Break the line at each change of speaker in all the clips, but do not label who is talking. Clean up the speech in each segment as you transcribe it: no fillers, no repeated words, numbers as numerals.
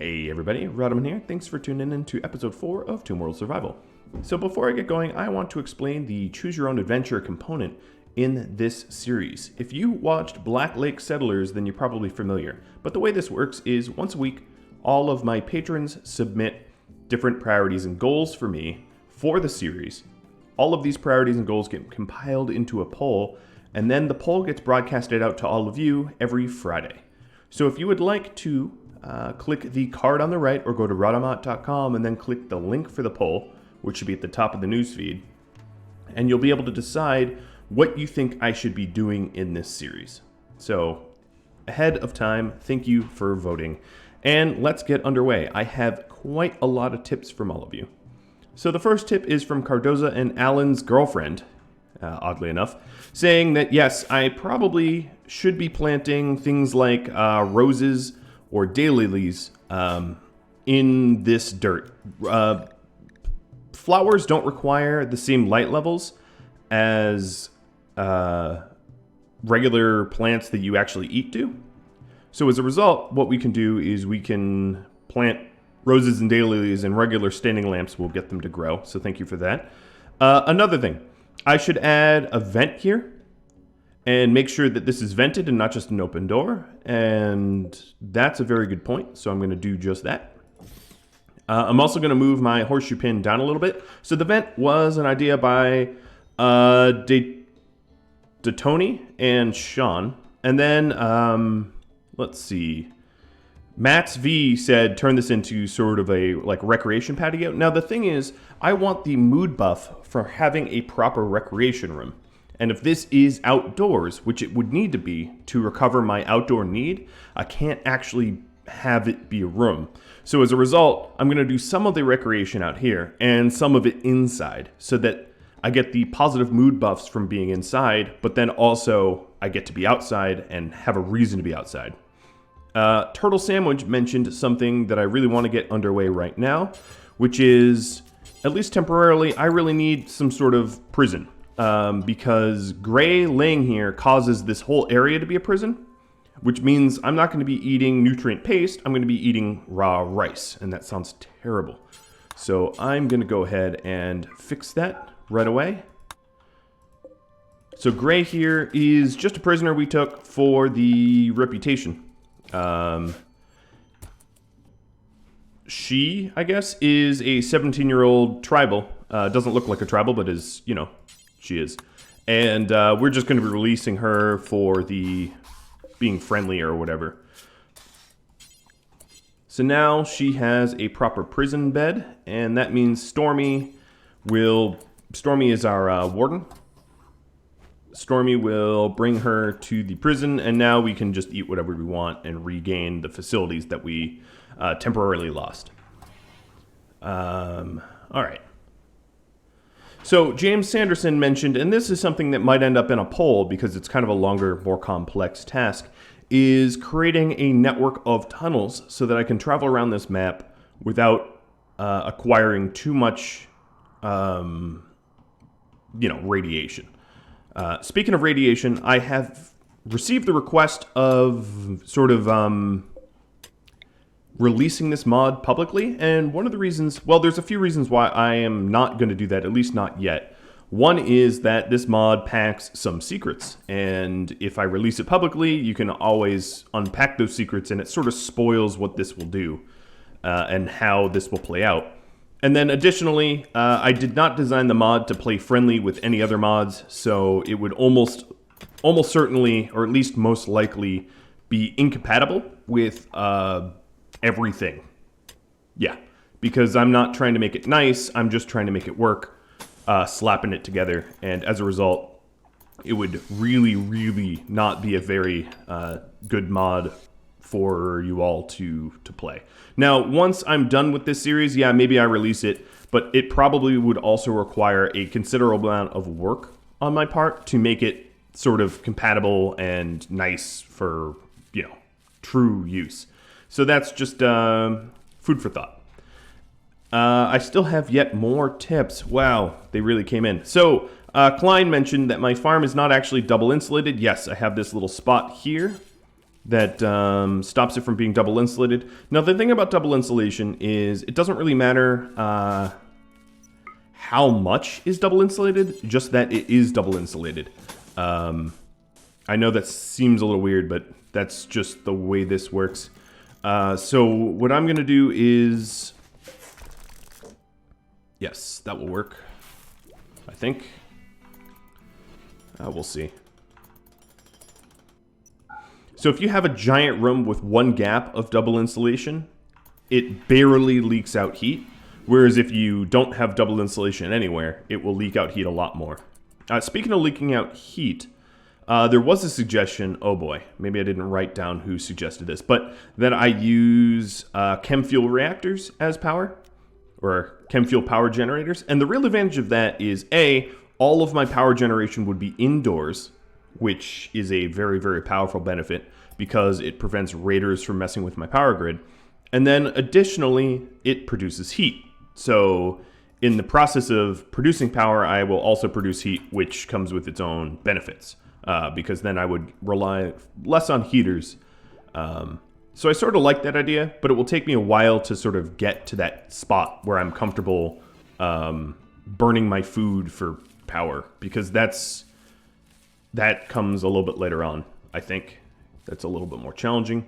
Hey everybody, Rhadamant here. Thanks for tuning in to episode 4 of Tomb World Survival. So before I get going, I want to explain the Choose Your Own Adventure component in this series. If you watched Black Lake Settlers, then you're probably familiar. But the way this works is once a week, all of my patrons submit different priorities and goals for me for the series. All of these priorities and goals get compiled into a poll, and then the poll gets broadcasted out to all of you every Friday. So if you would like to click the card on the right or go to Rhadamant.com and then click the link for the poll, which should be at the top of the newsfeed, and you'll be able to decide what you think I should be doing in this series. So ahead of time, thank you for voting. And let's get underway. I have quite a lot of tips from all of you. So the first tip is from Cardoza and Alan's girlfriend, oddly enough, saying that yes, I probably should be planting things like roses or daylilies in this dirt. Flowers don't require the same light levels as regular plants that you actually eat do. So as a result, what we can do is we can plant roses and daylilies and regular standing lamps will get them to grow. So thank you for that. Another thing, I should add a vent here and make sure that this is vented and not just an open door. And that's a very good point. So I'm going to do just that. I'm also going to move my horseshoe pin down a little bit. So the vent was an idea by Detoni and Sean. And then, let's see. Matt's V said, turn this into sort of a recreation patio. Now the thing is, I want the mood buff for having a proper recreation room. And if this is outdoors, which it would need to be to recover my outdoor need, I can't actually have it be a room. So as a result, I'm going to do some of the recreation out here and some of it inside so that I get the positive mood buffs from being inside, but then also I get to be outside and have a reason to be outside. Turtle Sandwich mentioned something that I really want to get underway right now, which is, at least temporarily, I really need some sort of prison. Because gray laying here causes this whole area to be a prison, which means I'm not going to be eating nutrient paste, I'm going to be eating raw rice, and that sounds terrible. So I'm going to go ahead and fix that right away. So gray here is just a prisoner we took for the reputation. She, I guess, is a 17-year-old tribal. Doesn't look like a tribal, but is, you know, she is. And we're just going to be releasing her for the being friendly or whatever. So now she has a proper prison bed, and that means Stormy is our warden. Stormy will bring her to the prison, and now we can just eat whatever we want and regain the facilities that we temporarily lost. All right. So James Sanderson mentioned, and this is something that might end up in a poll because it's kind of a longer, more complex task, is creating a network of tunnels so that I can travel around this map without acquiring too much, radiation. Speaking of radiation, I have received the request of sort of releasing this mod publicly, and one of the reasons, well, there's a few reasons why I am not going to do that, at least not yet. One is that this mod packs some secrets, and if I release it publicly, you can always unpack those secrets, and it sort of spoils what this will do and how this will play out. And then additionally, I did not design the mod to play friendly with any other mods, so it would almost certainly, or at least most likely, be incompatible with everything. Yeah, because I'm not trying to make it nice, I'm just trying to make it work, slapping it together, and as a result, it would really, really not be a very good mod for you all to play. Now, once I'm done with this series, yeah, maybe I release it, but it probably would also require a considerable amount of work on my part to make it sort of compatible and nice for, true use. So that's just food for thought. I still have yet more tips. Wow, they really came in. So Klein mentioned that my farm is not actually double insulated. Yes, I have this little spot here that stops it from being double insulated. Now, the thing about double insulation is it doesn't really matter how much is double insulated, just that it is double insulated. I know that seems a little weird, but that's just the way this works. So what I'm going to do is... Yes, that will work, I think. We'll see. So if you have a giant room with one gap of double insulation, it barely leaks out heat. Whereas if you don't have double insulation anywhere, it will leak out heat a lot more. Speaking of leaking out heat, there was a suggestion, oh boy, maybe I didn't write down who suggested this, but that I use chem fuel reactors as power, or chem fuel power generators. And the real advantage of that is, A, all of my power generation would be indoors, which is a very, very powerful benefit because it prevents raiders from messing with my power grid. And then additionally, it produces heat. So in the process of producing power, I will also produce heat, which comes with its own benefits, because then I would rely less on heaters. So I sort of like that idea, but it will take me a while to sort of get to that spot where I'm comfortable burning my food for power, because that comes a little bit later on, I think. That's a little bit more challenging.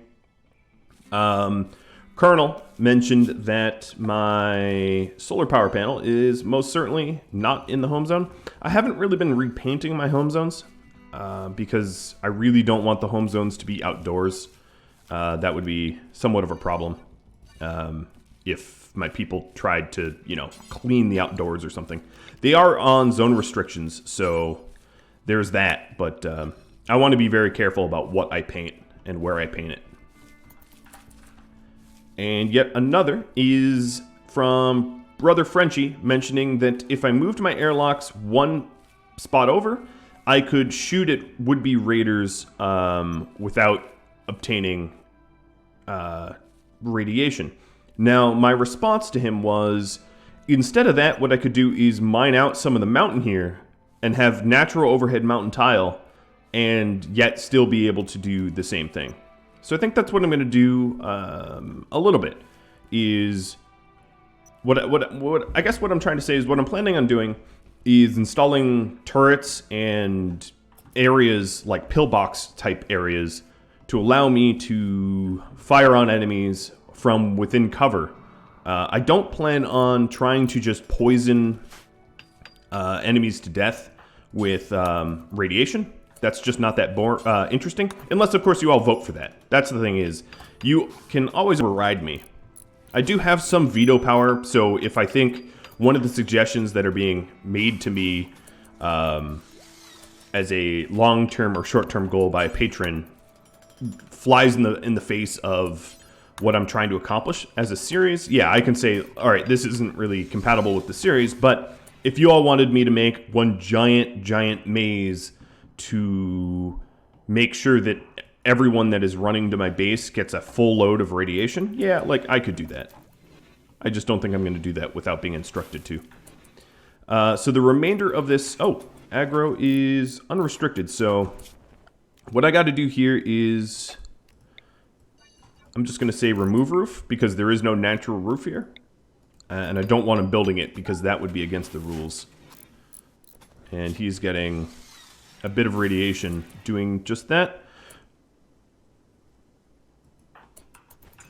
Colonel mentioned that my solar power panel is most certainly not in the home zone. I haven't really been repainting my home zones because I really don't want the home zones to be outdoors. That would be somewhat of a problem if my people tried to, clean the outdoors or something. They are on zone restrictions, so there's that. But I want to be very careful about what I paint and where I paint it. And yet another is from Brother Frenchie mentioning that if I moved my airlocks one spot over, I could shoot at would-be raiders without obtaining radiation. Now, my response to him was, instead of that, what I could do is mine out some of the mountain here and have natural overhead mountain tile and yet still be able to do the same thing. So I think that's what I'm going to do a little bit, is what I guess what I'm trying to say is what I'm planning on doing is installing turrets and areas like pillbox type areas to allow me to fire on enemies from within cover. I don't plan on trying to just poison enemies to death with radiation. That's just not that interesting. Unless, of course, you all vote for that. That's the thing is, you can always override me. I do have some veto power, so if I think one of the suggestions that are being made to me as a long-term or short-term goal by a patron flies in the face of what I'm trying to accomplish as a series, yeah, I can say, all right, this isn't really compatible with the series, but if you all wanted me to make one giant maze to make sure that everyone that is running to my base gets a full load of radiation, yeah, like, I could do that. I just don't think I'm going to do that without being instructed to. So the remainder of this... Oh, aggro is unrestricted, so what I got to do here is... I'm just going to say remove roof, because there is no natural roof here. And I don't want him building it, because that would be against the rules. And he's getting a bit of radiation doing just that.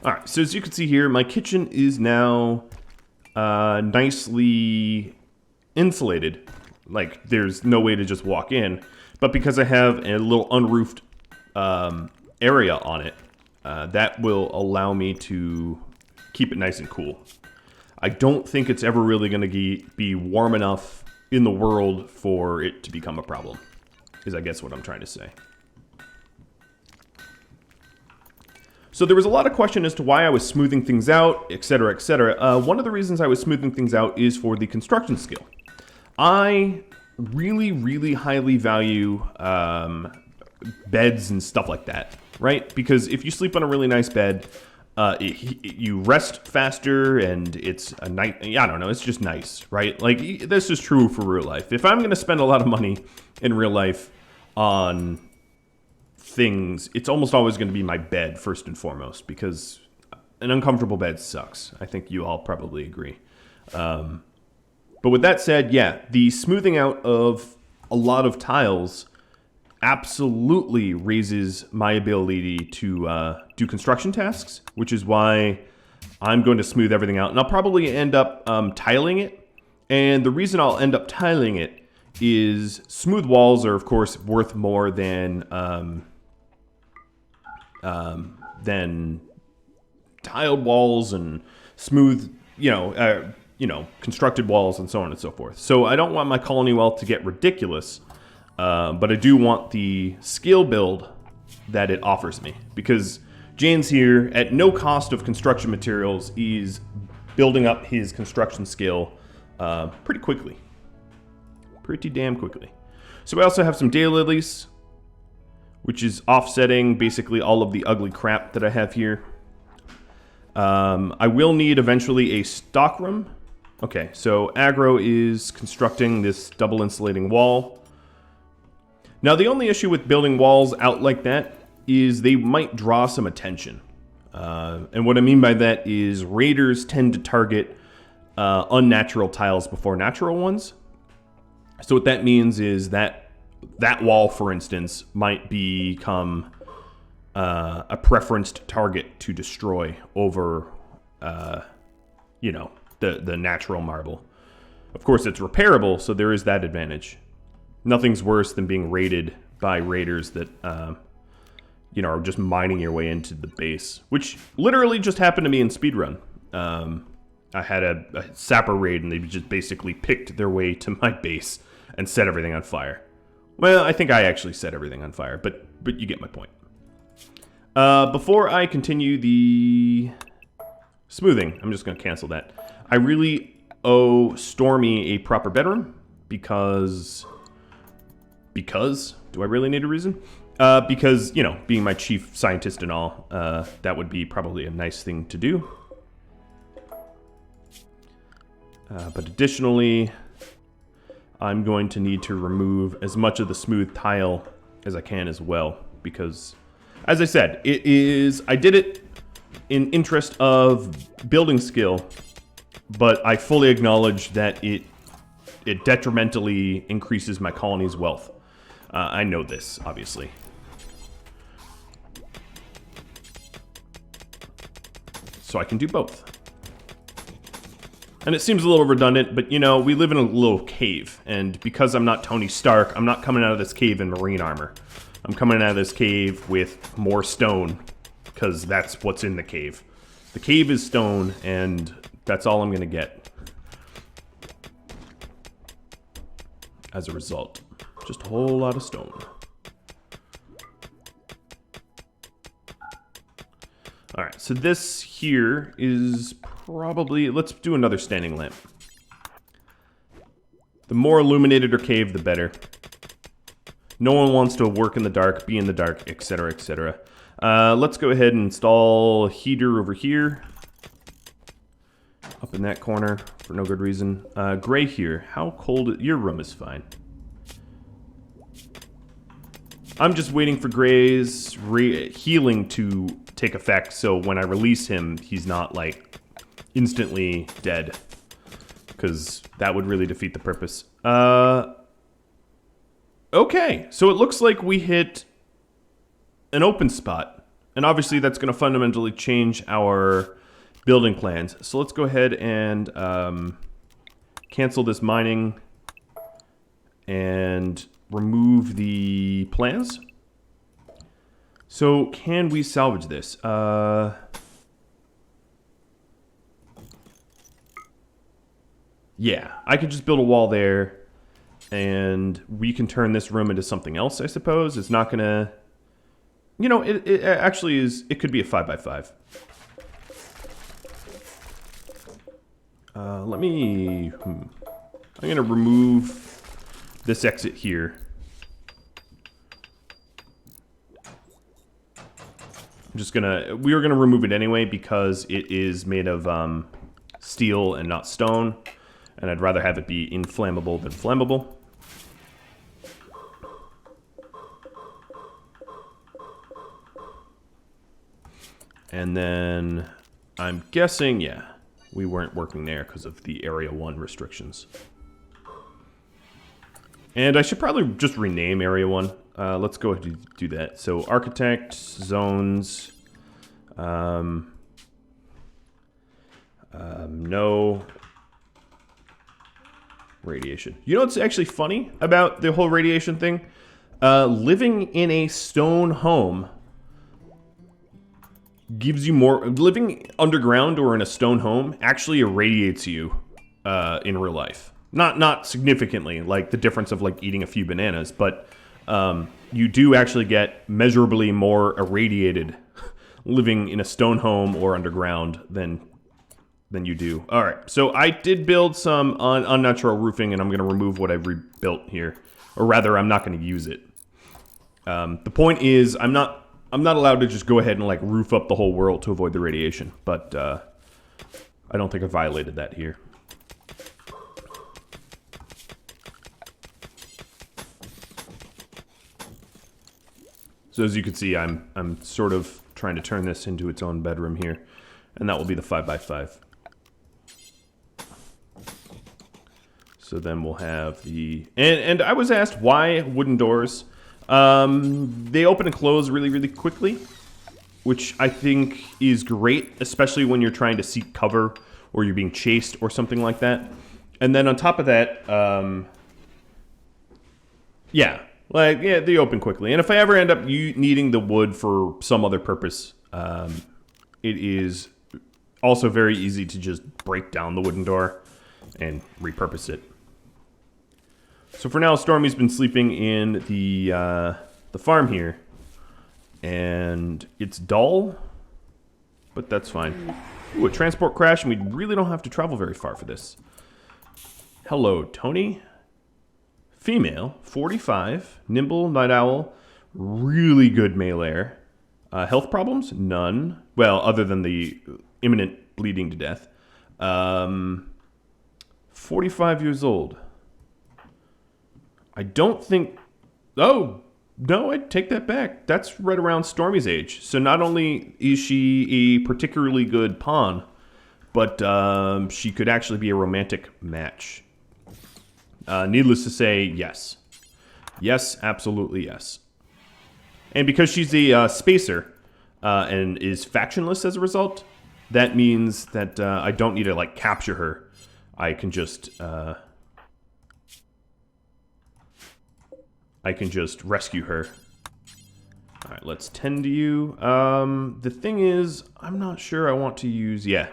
Alright, so as you can see here, my kitchen is now nicely insulated. Like, there's no way to just walk in. But because I have a little unroofed area on it, that will allow me to keep it nice and cool. I don't think it's ever really going to be warm enough in the world for it to become a problem, is I guess what I'm trying to say. So there was a lot of question as to why I was smoothing things out, etc., etc. One of the reasons I was smoothing things out is for the construction skill. I really highly value beds and stuff like that, right? Because if you sleep on a really nice bed, you rest faster, and it's a night. I don't know. It's just nice, right? Like, this is true for real life. If I'm going to spend a lot of money in real life on things, it's almost always going to be my bed first and foremost, because an uncomfortable bed sucks. I think you all probably agree. But with that said, yeah, the smoothing out of a lot of tiles absolutely raises my ability to do construction tasks, which is why I'm going to smooth everything out. And I'll probably end up tiling it. And the reason I'll end up tiling it is smooth walls are, of course, worth more than tiled walls and smooth, constructed walls and so on and so forth. So I don't want my colony wealth to get ridiculous, but I do want the skill build that it offers me, because Jane's here at no cost of construction materials. He's building up his construction skill pretty quickly. Pretty damn quickly. So we also have some daylilies, which is offsetting basically all of the ugly crap that I have here. I will need eventually a stockroom. Okay, so aggro is constructing this double insulating wall. Now the only issue with building walls out like that is they might draw some attention. And what I mean by that is raiders tend to target unnatural tiles before natural ones. So what that means is that wall, for instance, might become a preferenced target to destroy over, the natural marble. Of course, it's repairable, so there is that advantage. Nothing's worse than being raided by raiders that, are just mining your way into the base, which literally just happened to me in speedrun. I had a sapper raid, and they just basically picked their way to my base and set everything on fire. Well, I think I actually set everything on fire, but you get my point. Before I continue the smoothing, I'm just going to cancel that. I really owe Stormy a proper bedroom because do I really need a reason? Because, being my chief scientist and all, that would be probably a nice thing to do. But additionally, I'm going to need to remove as much of the smooth tile as I can as well, because, as I said, I did it in interest of building skill, but I fully acknowledge that it detrimentally increases my colony's wealth. I know this, obviously. So I can do both. And it seems a little redundant, but, we live in a little cave. And because I'm not Tony Stark, I'm not coming out of this cave in marine armor. I'm coming out of this cave with more stone, because that's what's in the cave. The cave is stone, and that's all I'm going to get. As a result, just a whole lot of stone. Alright, so this here is probably... Let's do another standing lamp. The more illuminated our cave, the better. No one wants to work in the dark, be in the dark, etc., etc. Let's go ahead and install a heater over here. Up in that corner, for no good reason. Gray here, how cold... Your room is fine. I'm just waiting for Gray's healing to take effect, so when I release him, he's not, instantly dead. Because that would really defeat the purpose. Okay, so it looks like we hit an open spot. And obviously that's going to fundamentally change our building plans. So let's go ahead and cancel this mining and remove the plans. So can we salvage this? Yeah, I could just build a wall there, and we can turn this room into something else, I suppose. It's not gonna... it actually is... It could be a 5x5. Let me... I'm gonna remove this exit here. I'm just gonna... We were gonna remove it anyway because it is made of steel and not stone. And I'd rather have it be inflammable than flammable. And then I'm guessing, yeah, we weren't working there because of the Area 1 restrictions. And I should probably just rename Area 1. Let's go ahead and do that. So Architect, Zones, no radiation. You know what's actually funny about the whole radiation thing? Living in a stone home gives you more... Living underground or in a stone home actually irradiates you in real life. Not significantly, like the difference of like eating a few bananas, but you do actually get measurably more irradiated living in a stone home or underground than you do. All right, so I did build some unnatural roofing, and I'm going to remove what I've rebuilt here, or rather, I'm not going to use it. The point is, I'm not allowed to just go ahead and like roof up the whole world to avoid the radiation, but I don't think I violated that here. So as you can see, I'm sort of trying to turn this into its own bedroom here, and that will be the 5x5. So then we'll have the... And I was asked why wooden doors. They open and close really, really quickly, which I think is great, especially when you're trying to seek cover or you're being chased or something like that. And then on top of that, yeah, they open quickly. And if I ever end up needing the wood for some other purpose, it is also very easy to just break down the wooden door and repurpose it. So for now, Stormy's been sleeping in the farm here, and it's dull, but that's fine. Ooh, a transport crash, and we really don't have to travel very far for this. Hello, Tony. Female, 45, nimble, night owl, really good melee. Health problems? None. Well, other than the imminent bleeding to death. 45 years old. I don't think... Oh, no, I take that back. That's right around Stormy's age. So not only is she a particularly good pawn, but she could actually be a romantic match. Needless to say, yes. Yes, absolutely yes. And because she's a spacer and is factionless as a result, that means that I don't need to like capture her. I can just rescue her. All right, let's tend to you. The thing is, I'm not sure I want to use... Yeah,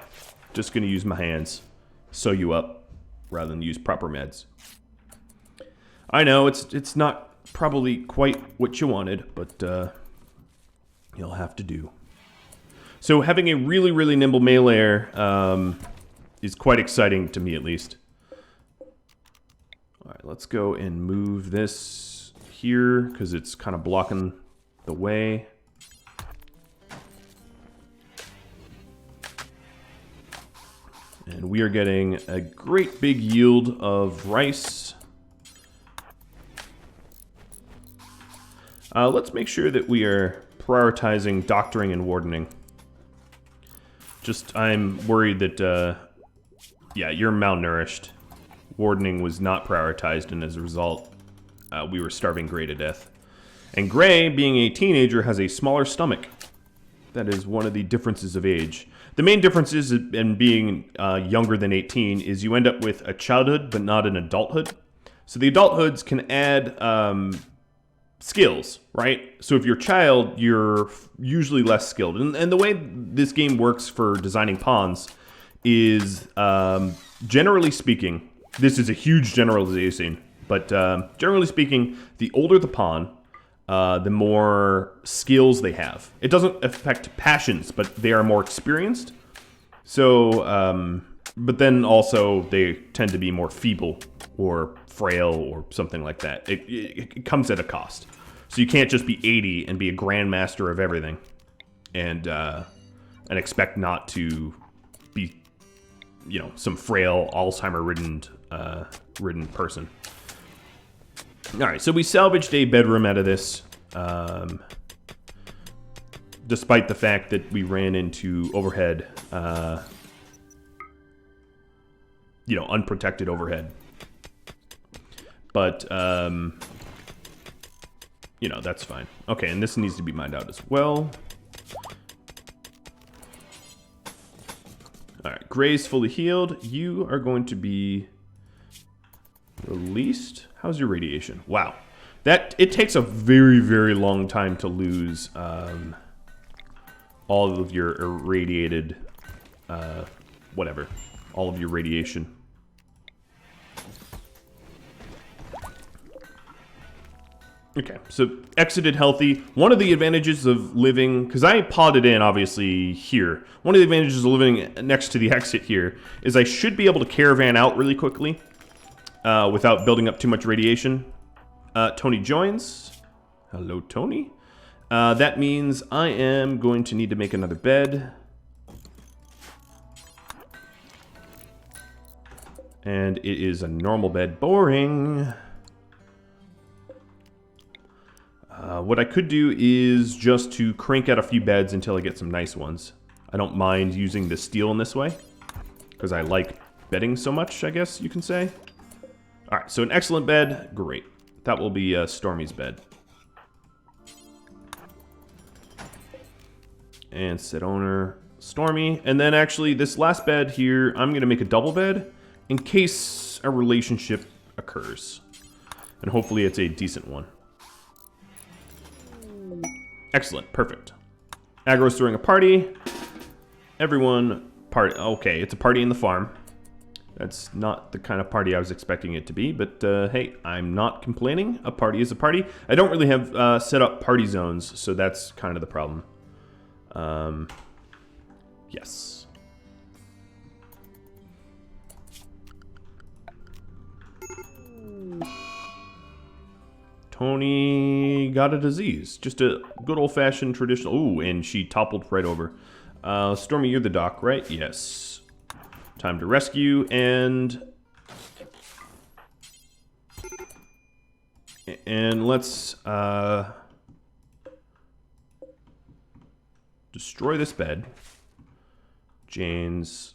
just going to use my hands. Sew you up rather than use proper meds. I know, it's not probably quite what you wanted, but you'll have to do. So having a really, really nimble melee is quite exciting to me, at least. All right, let's go and move this here, because it's kind of blocking the way. And we are getting a great big yield of rice. Let's make sure that we are prioritizing doctoring and wardening. I'm worried that, yeah, you're malnourished. Wardening was not prioritized, and as a result, we were starving Gray to death. And Gray, being a teenager, has a smaller stomach. That is one of the differences of age. The main difference is in being younger than 18 is you end up with a childhood, but not an adulthood. So the adulthoods can add skills, right? So if you're a child, you're usually less skilled. And the way this game works for designing pawns is, generally speaking, this is a huge generalization, but generally speaking, the older the pawn, the more skills they have. It doesn't affect passions, but they are more experienced. So, but then also they tend to be more feeble or frail or something like that. It comes at a cost. So you can't just be 80 and be a grandmaster of everything and expect not to be, you know, some frail Alzheimer-ridden person. All right, so we salvaged a bedroom out of this. despite the fact that we ran into overhead, you know, unprotected overhead. But, you know, that's fine. Okay, and this needs to be mined out as well. Alright, Gray's fully healed. You are going to be released. How's your radiation? Wow. It takes a very, very long time to lose all of your irradiated, whatever. All of your radiation. Okay, so exited healthy. One of the advantages of living, because I podded in, obviously, here. One of the advantages of living next to the exit here is I should be able to caravan out really quickly without building up too much radiation. Tony joins. Hello, Tony. That means I am going to need to make another bed. And it is a normal bed. Boring. What I could do is just to crank out a few beds until I get some nice ones. I don't mind using the steel in this way, because I like bedding so much, I guess you can say. Alright, so an excellent bed. Great. That will be Stormy's bed. And set owner, Stormy. And then actually, this last bed here, I'm going to make a double bed in case a relationship occurs. And hopefully it's a decent one. Excellent, perfect. Aggro's throwing a party. Everyone party. Okay, it's a party in the farm. That's not the kind of party I was expecting it to be, but hey, I'm not complaining. A party is a party. I don't really have set up party zones, so that's kind of the problem. Yes. Tony got a disease. Just a good old-fashioned traditional... Ooh, and she toppled right over. Stormy, you're the doc, right? Yes. Time to rescue, and... And let's, destroy this bed. Jane's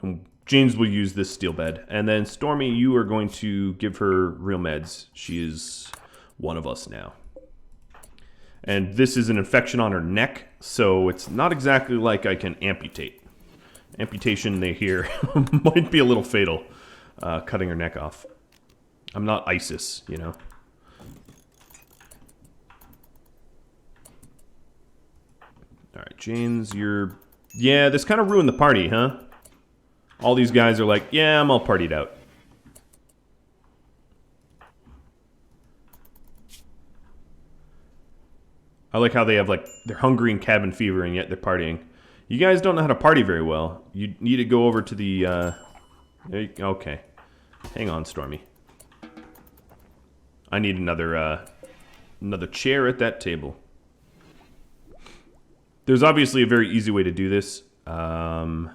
will use this steel bed. And then, Stormy, you are going to give her real meds. She is one of us now. And this is an infection on her neck, so it's not exactly like I can amputate. Amputation, they hear, might be a little fatal, cutting her neck off. I'm not ISIS, you know. Alright, Jane's, you're... Yeah, this kind of ruined the party, huh? All these guys are like, yeah, I'm all partied out. I like how they have, like, they're hungry and cabin fever, and yet they're partying. You guys don't know how to party very well. You need to go over to the, okay. Hang on, Stormy. I need another chair at that table. There's obviously a very easy way to do this. Alright.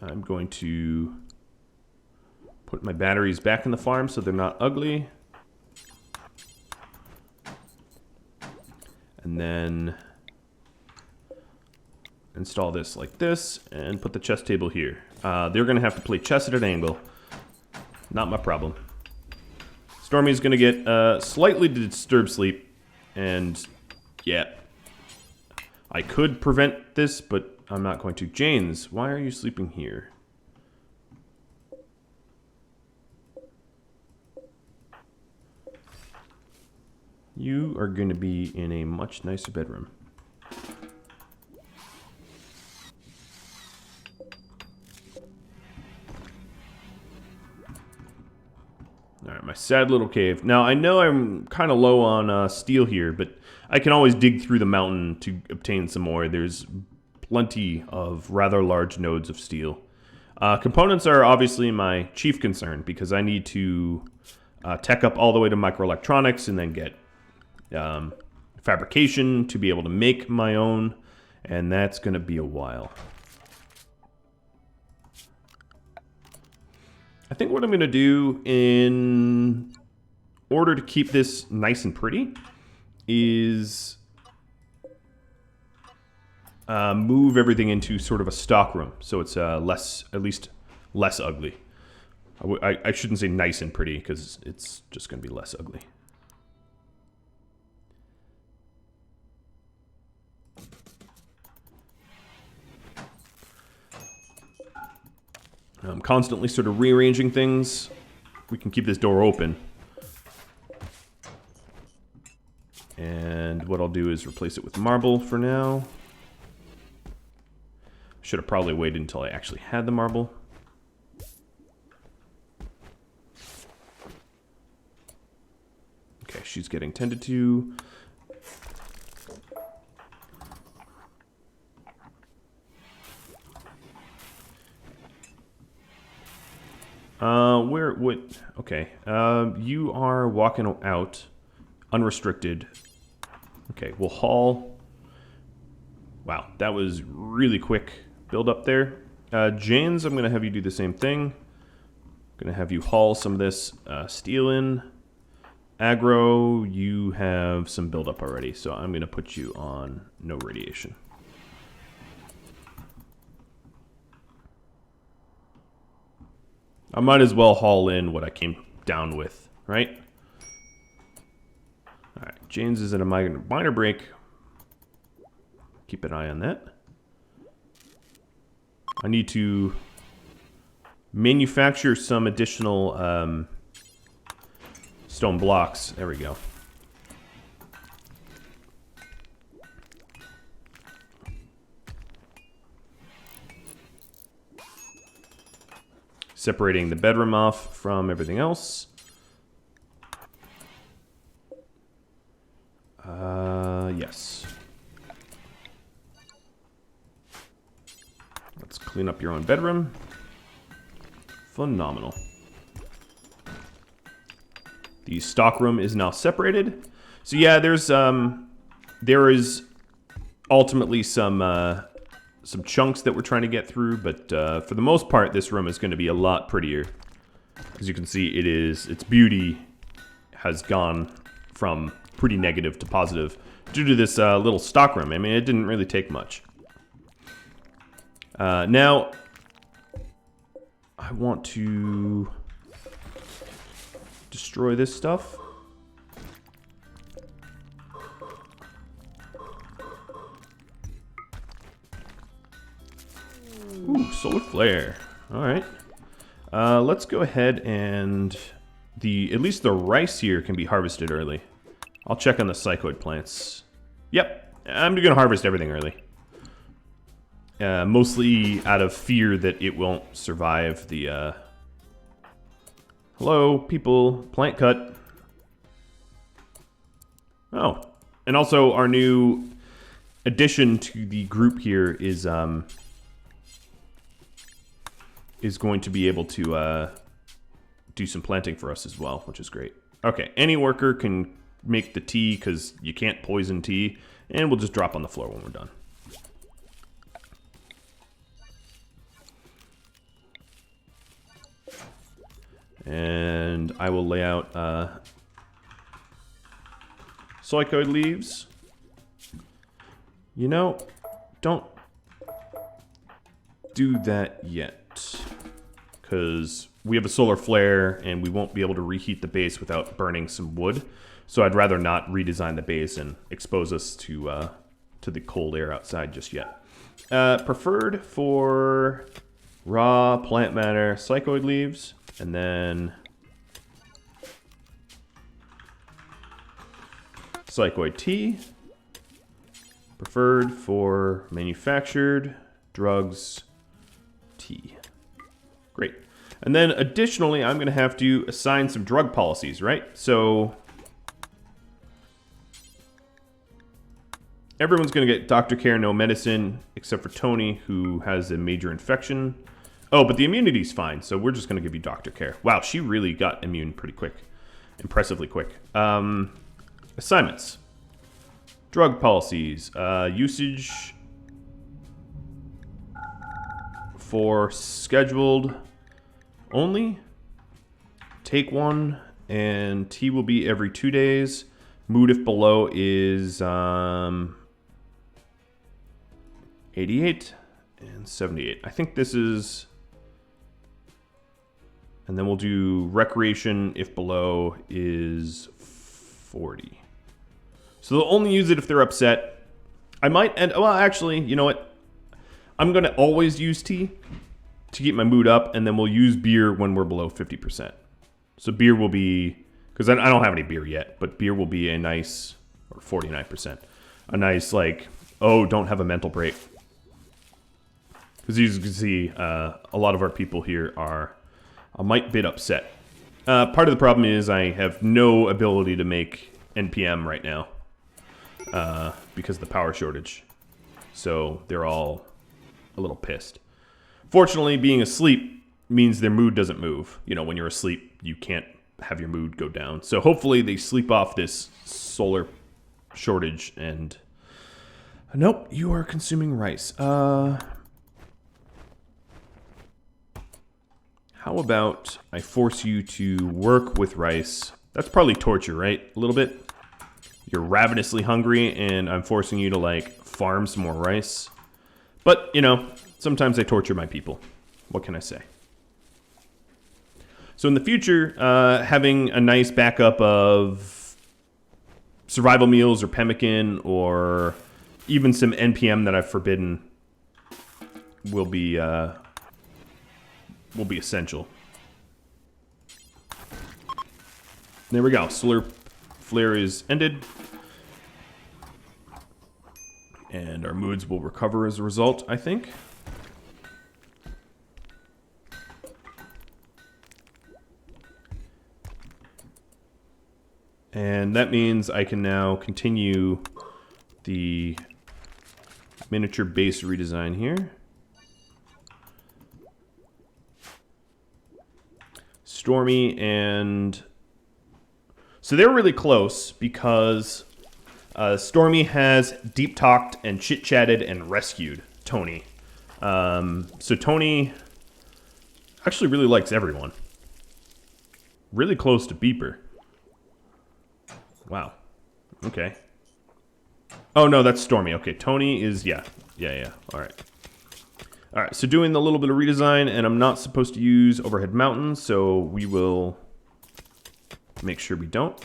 I'm going to put my batteries back in the farm so they're not ugly. And then install this like this and put the chess table here. They're going to have to play chess at an angle. Not my problem. Stormy's going to get slightly disturbed sleep. And yeah, I could prevent this, but I'm not going to. Janes, why are you sleeping here? You are going to be in a much nicer bedroom. Alright, my sad little cave. Now, I know I'm kind of low on steel here, but I can always dig through the mountain to obtain some more. There's plenty of rather large nodes of steel. Components are obviously my chief concern, because I need to tech up all the way to microelectronics and then get fabrication to be able to make my own, and that's going to be a while. I think what I'm going to do in order to keep this nice and pretty is move everything into sort of a stock room, so it's at least less ugly. I shouldn't say nice and pretty, because it's just going to be less ugly. I'm constantly sort of rearranging things. We can keep this door open. And what I'll do is replace it with marble for now. Should have probably waited until I actually had the marble. Okay, she's getting tended to. Okay. You are walking out unrestricted. Okay, we'll haul. Wow, that was really quick build up there. Janes, I'm going to have you do the same thing. I'm going to have you haul some of this steel in. Aggro, you have some build up already, so I'm going to put you on no radiation. I might as well haul in what I came down with, right? Alright, James is in a minor break. Keep an eye on that. I need to manufacture some additional stone blocks. There we go. Separating the bedroom off from everything else. Yes. Let's clean up your own bedroom. Phenomenal. The stockroom is now separated. So yeah, there is ultimately some chunks that we're trying to get through, but for the most part, this room is going to be a lot prettier. As you can see, its beauty has gone from pretty negative to positive due to this little stockroom. I mean, it didn't really take much. Now, I want to destroy this stuff. Ooh, solar flare. All right. Let's go ahead and at least the rice here can be harvested early. I'll check on the psychoid plants. Yep, I'm gonna harvest everything early. Mostly out of fear that it won't survive the, Hello, people. Plant cut. Oh. And also, our new addition to the group here is going to be able to do some planting for us as well, which is great. Okay, any worker can make the tea because you can't poison tea, and we'll just drop on the floor when we're done. And I will lay out psychoid leaves. You know, don't do that yet, because we have a solar flare and we won't be able to reheat the base without burning some wood. So I'd rather not redesign the base and expose us to the cold air outside just yet. Preferred for raw plant matter psychoid leaves, and then psychoid tea. Preferred for manufactured drugs tea. Great. And then additionally, I'm going to have to assign some drug policies, right? So everyone's going to get doctor care, no medicine, except for Tony, who has a major infection. Oh, but the immunity's fine, so we're just going to give you doctor care. Wow, she really got immune pretty quick. Impressively quick. Assignments. Drug policies. Usage for scheduled only. Take one and tea will be every 2 days. Mood if below is 88 and 78. I think this is... And then we'll do recreation if below is 40. So they'll only use it if they're upset. I might end... Well, actually, you know what? I'm going to always use tea to keep my mood up, and then we'll use beer when we're below 50%. So beer will be... Because I don't have any beer yet, but beer will be a nice... Or 49%. A nice, like, oh, don't have a mental break. Because as you can see, a lot of our people here are a mite bit upset. Part of the problem is I have no ability to make NPM right now because of the power shortage. So they're all a little pissed. Fortunately, being asleep means their mood doesn't move. You know, when you're asleep, you can't have your mood go down. So hopefully they sleep off this solar shortage and... Nope, you are consuming rice. How about I force you to work with rice? That's probably torture, right? A little bit. You're ravenously hungry, and I'm forcing you to, like, farm some more rice. But, you know, sometimes I torture my people. What can I say? So in the future, having a nice backup of survival meals or pemmican or even some NPM that I've forbidden will be essential. There we go. Solar flare is ended. And our moods will recover as a result, I think. And that means I can now continue the miniature base redesign here. Stormy and... So they're really close because Stormy has deep talked and chit-chatted and rescued Tony. So Tony actually really likes everyone. Really close to Beeper. Wow. Okay. Oh, no, that's Stormy. Okay, Tony is... Yeah. All right. All right, so doing the little bit of redesign, and I'm not supposed to use overhead mountains, so we will make sure we don't.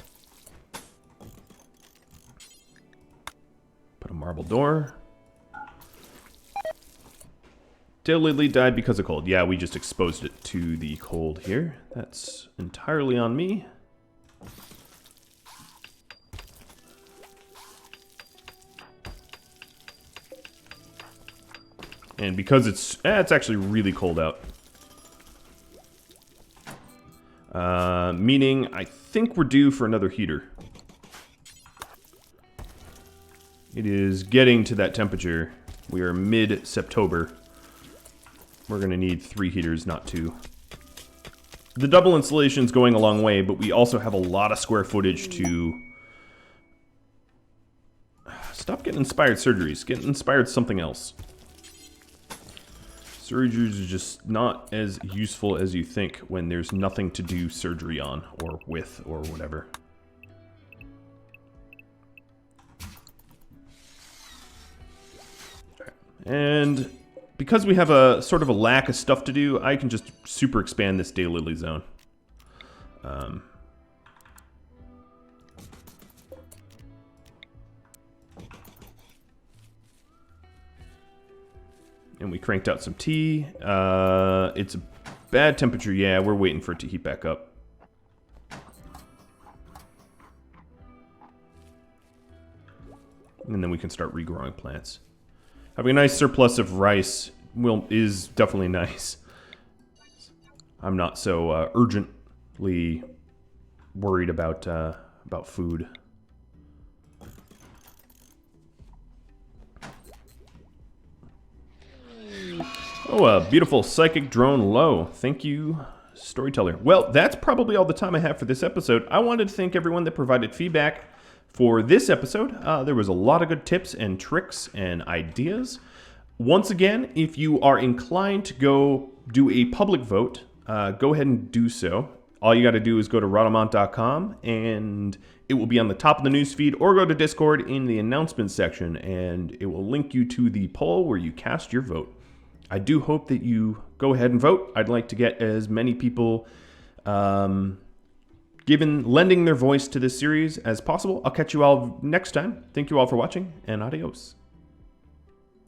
Put a marble door. Daylily died because of cold. Yeah, we just exposed it to the cold here. That's entirely on me. And because it's actually really cold out. Meaning, I think we're due for another heater. It is getting to that temperature. We are mid-September. We're going to need 3 heaters, not 2. The double installation is going a long way, but we also have a lot of square footage to... Stop getting inspired surgeries. Get inspired something else. Surgeries are just not as useful as you think when there's nothing to do surgery on, or with, or whatever. And because we have a sort of a lack of stuff to do, I can just super expand this daylily zone. And we cranked out some tea. It's a bad temperature. Yeah, we're waiting for it to heat back up. And then we can start regrowing plants. Having a nice surplus of rice is definitely nice. I'm not so urgently worried about food. Oh, a beautiful psychic drone low. Thank you, Storyteller. Well, that's probably all the time I have for this episode. I wanted to thank everyone that provided feedback for this episode. There was a lot of good tips and tricks and ideas. Once again, if you are inclined to go do a public vote, go ahead and do so. All you got to do is go to Rhadamant.com, and it will be on the top of the newsfeed, or go to Discord in the announcements section, and it will link you to the poll where you cast your vote. I do hope that you go ahead and vote. I'd like to get as many people lending their voice to this series as possible. I'll catch you all next time. Thank you all for watching, and adios.